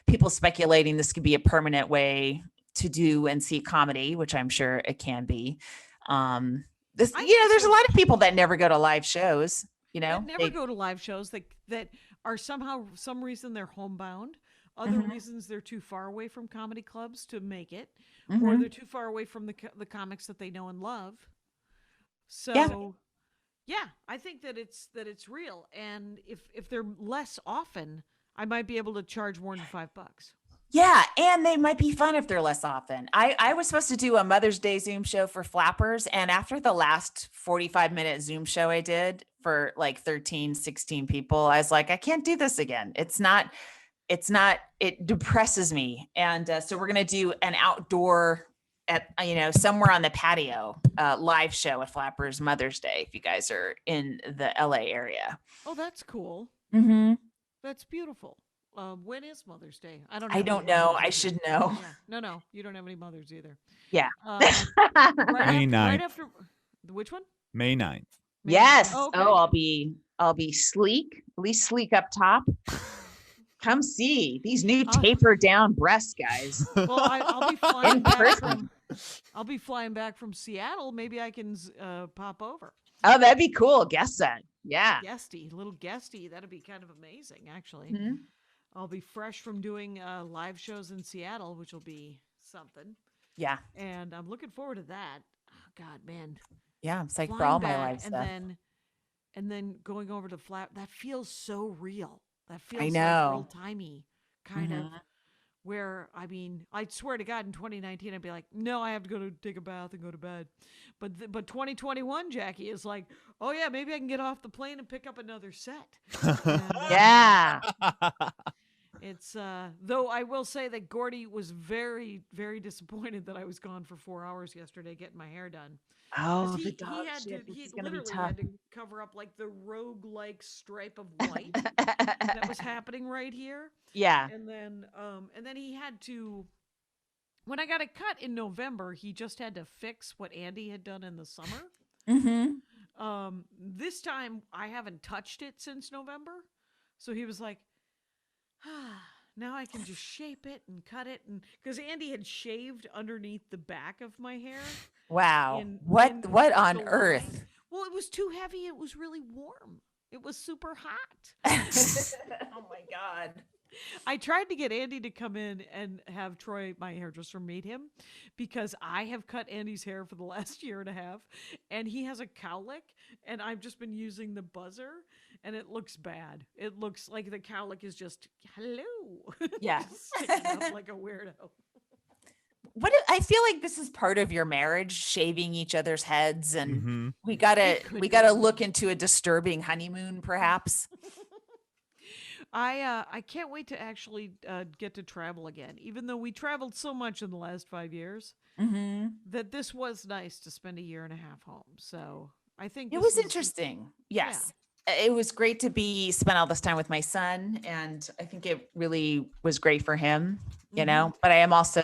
people speculating this could be a permanent way to do and see comedy, which I'm sure it can be. There's a lot of people that never go to live shows, That never go to live shows that are some reason they're homebound. Other reasons they're too far away from comedy clubs to make it, or they're too far away from the comics that they know and love. So, yeah, I think that it's real, and if they're less often, I might be able to charge more than $5. Yeah, and they might be fun if they're less often. I was supposed to do a Mother's Day Zoom show for Flappers, and after the last 45-minute Zoom show I did for like 13, 16 people, I was like, I can't do this again. It depresses me. And so we're going to do an outdoor at, somewhere on the patio, live show at Flappers Mother's Day, if you guys are in the LA area. Oh, that's cool. Mm-hmm. That's beautiful. When is Mother's Day? I I don't know. I should know. Yeah. No, you don't have any mothers either. Yeah. May 9th. Right after which one? May 9th. Yes. Oh, okay. I'll be sleek, at least sleek up top. Come see these new tapered down breasts, guys. Well, I'll be flying In back person. I'll be flying back from Seattle. Maybe I can pop over. Oh, that'd be cool. Guest set. Yeah. Little guesty. That'd be kind of amazing, actually. Mhm. I'll be fresh from doing live shows in Seattle, which will be something. Yeah. And I'm looking forward to that. Oh, God, man. Yeah. I'm psyched for Flying all my back live stuff. and then going over to that feels so real. That feels I like know. real timey kind of. Where I swear to God, in 2019, I'd be like, no, I have to go to take a bath and go to bed. But 2021, Jackie is like, oh yeah, maybe I can get off the plane and pick up another set. And, Yeah. it's though I will say that Gordy was very, very disappointed that I was gone for 4 hours yesterday getting my hair done. Oh, 'Cause the dog shit. This he is gonna be literally tough. had to cover up like the rogue-like stripe of white that was happening right here. Yeah. And then he had to, when I got it cut in November, he just had to fix what Andy had done in the summer. Mm-hmm. This time I haven't touched it since November. So he was like, now I can just shape it and cut it. And because Andy had shaved underneath the back of my hair. Wow. in What on July. earth? Well, it was too heavy. It was really warm. It was super hot. Oh my God. I tried to get Andy to come in and have Troy, my hairdresser, meet him because I have cut Andy's hair for the last year and a half and he has a cowlick and I've just been using the buzzer and it looks bad. It looks like the cowlick is just, hello. Yeah. Just sticking up like a weirdo. I feel like this is part of your marriage, shaving each other's heads, and Mhm. we gotta could gotta be. look into a disturbing honeymoon, perhaps. I can't wait to actually get to travel again, even though we traveled so much in the last 5 years Mm-hmm. that this was nice to spend a year and a half home. So I think It this was interesting. Yes. It was great to spend all this time with my son, and I think it really was great for him, but I am also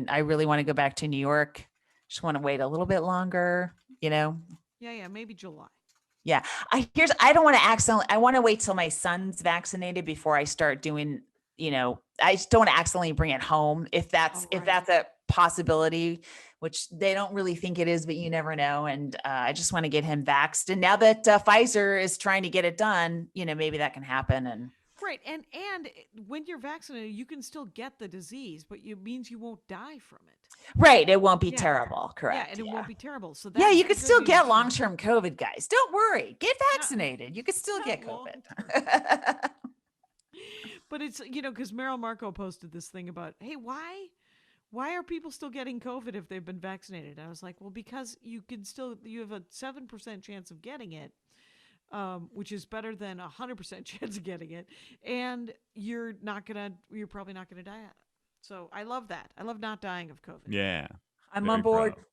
I really want to go back to New York. Just want to wait a little bit longer, Yeah, maybe July. Yeah. I don't want to I want to wait till my son's vaccinated before I start doing, I just don't want to accidentally bring it home if that's Oh, if that's a possibility, which they don't really think it is, but you never know. And I just want to get him vaxxed. And now that Pfizer is trying to get it done, maybe that can happen. And Right. And when you're vaccinated, you can still get the disease, but it means you won't die from it. right, it won't be Yeah. terrible. Correct. Yeah, and it won't be terrible. So Yeah, you that's could a still good get news. long-term COVID, guys. Don't worry. Get vaccinated. You could still not get long-term. COVID. But it's because Meryl Marco posted this thing about, hey, why are people still getting COVID if they've been vaccinated? I was like, well, because you have a 7% chance of getting it, which is better than 100% chance of getting it, and you're probably not gonna die at it. So I love that. I love not dying of COVID. Yeah. I'm Very on board. proud.